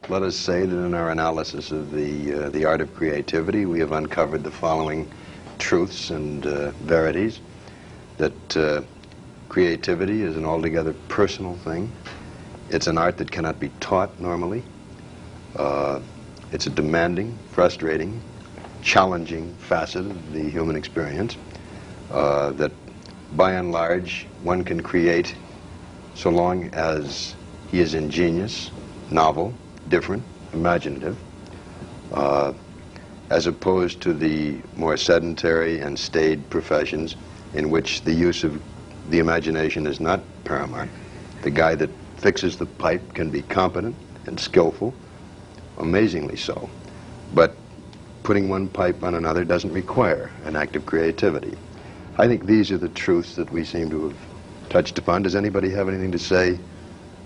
let us say that in our analysis of the art of creativity, we have uncovered the following truths and verities. That creativity is an altogether personal thing. It's an art that cannot be taught normally. It's a demanding, frustrating, challenging facet of the human experience. That by and large, one can create so long as he is ingenious, novel, different, imaginative, as opposed to the more sedentary and staid professions in which the use of the imagination is not paramount. The guy that fixes the pipe can be competent and skillful, amazingly so, but putting one pipe on another doesn't require an act of creativity. I think these are the truths that we seem to have touched upon. Does anybody have anything to say,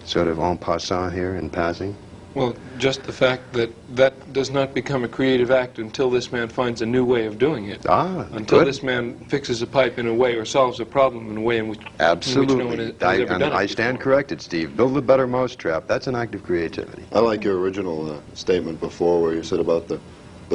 sort of en passant here, in passing? Well, just the fact that that does not become a creative act until this man finds a new way of doing it. Until good. This man fixes a pipe in a way or solves a problem in a way in which, absolutely. in which no one has ever done it I stand corrected, Steve. Build a better mousetrap. That's an act of creativity. I like your original statement before where you said about the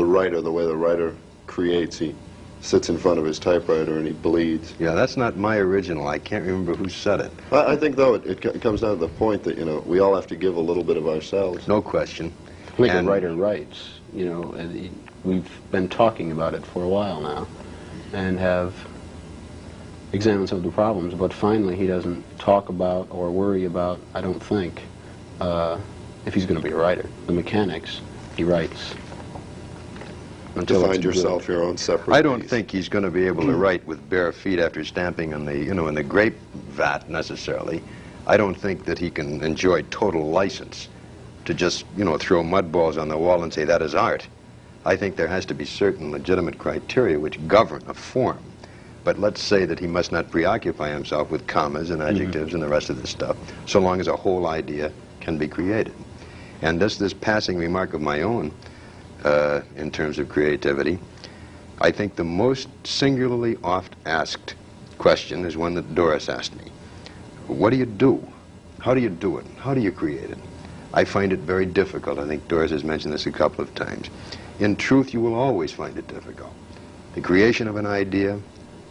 writer, the way the writer creates. He sits in front of his typewriter and he bleeds. Yeah, that's not my original. I can't remember who said it. I think, though, it comes down to the point that, we all have to give a little bit of ourselves. No question. I think a writer writes, and we've been talking about it for a while now and have examined some of the problems, but finally he doesn't talk about or worry about, I don't think, if he's going to be a writer. The mechanics, he writes. To find yourself your own separate I don't piece. think he's going to be able to write with bare feet after stamping in the, in the grape vat necessarily. I don't think that he can enjoy total license to just, throw mud balls on the wall and say that is art. I think there has to be certain legitimate criteria which govern a form. But let's say that he must not preoccupy himself with commas and adjectives and the rest of this stuff, so long as a whole idea can be created. And this passing remark of my own, in terms of creativity, I think the most singularly oft asked question is one that Doris asked me. What do you do? How do you do it? How do you create it? I find it very difficult. I think Doris has mentioned this a couple of times. In truth, you will always find it difficult. The creation of an idea,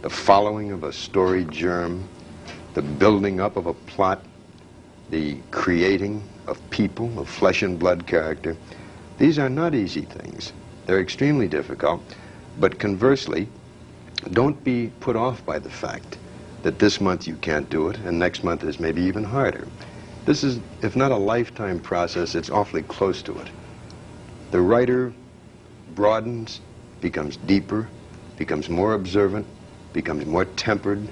the following of a story germ, the building up of a plot, the creating of people, of flesh and blood character, these are not easy things. They're extremely difficult, but conversely, don't be put off by the fact that this month you can't do it and next month is maybe even harder. This is, if not a lifetime process, it's awfully close to it. The writer broadens, becomes deeper, becomes more observant, becomes more tempered,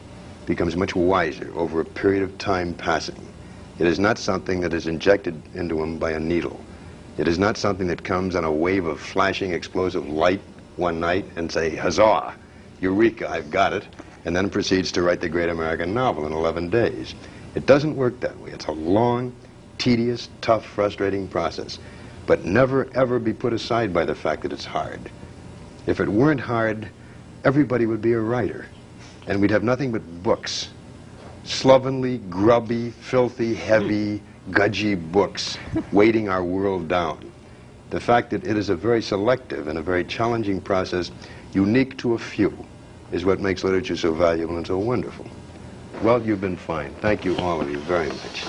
becomes much wiser over a period of time passing. It is not something that is injected into him by a needle. It is not something that comes on a wave of flashing explosive light one night and say, huzzah, eureka, I've got it, and then proceeds to write the great American novel in 11 days. It doesn't work that way. It's a long, tedious, tough, frustrating process. But never, ever be put aside by the fact that it's hard. If it weren't hard, everybody would be a writer, and we'd have nothing but books. Slovenly, grubby, filthy, heavy, gudgy books weighting our world down. The fact that it is a very selective and a very challenging process, unique to a few, is what makes literature so valuable and so wonderful. Well, you've been fine. Thank you, all of you, very much.